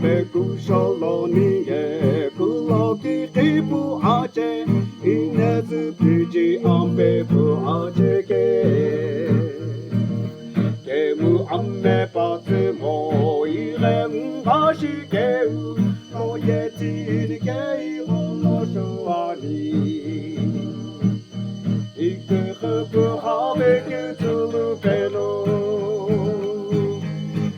Bekushaloniye kulaki kipu ace inez piji ambe pu ace kemu amme pate mo irem hashi keu no yetin kei hono shoani ikke gebu habe ketulu pelo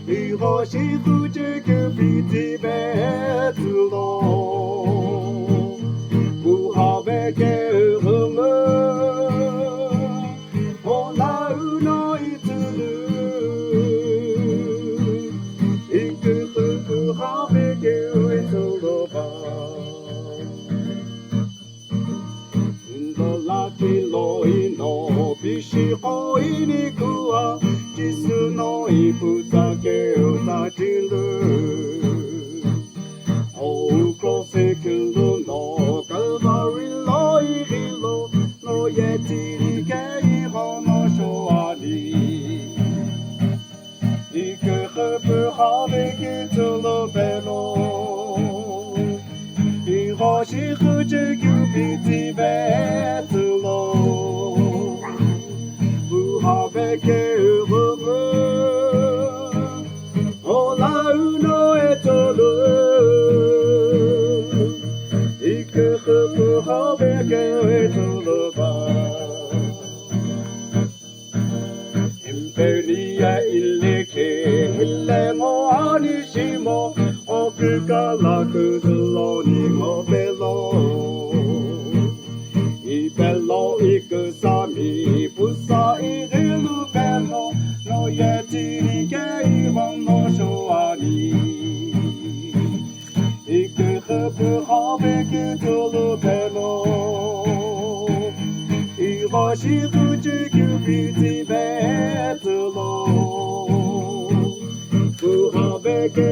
Hiroshi kuje kepiti betulo Buhabe ke urumu Olau no itulu Ikke gebu habe ke uitulo ba Laki loi no bishi hoi ni kua Jisu no iputa ke utajiru O krose kulu no kalvari loi hilo No yeti ni kei hono shoani Ike gebu habe kitulu belo Hiroshi kuje kupiti betulo Buhabe ke urumu Olau no etolu Ike gebu habe ke etolu ba Impenia ilike hilemo anishimo Okukala kuzulo ni ngobelo Ibelo ikusami pusa irilu belo No yeti ni kei hono shoani Ike gebu habe kitulu belo Hiroshi kuje kupiti betulo Buhabe ke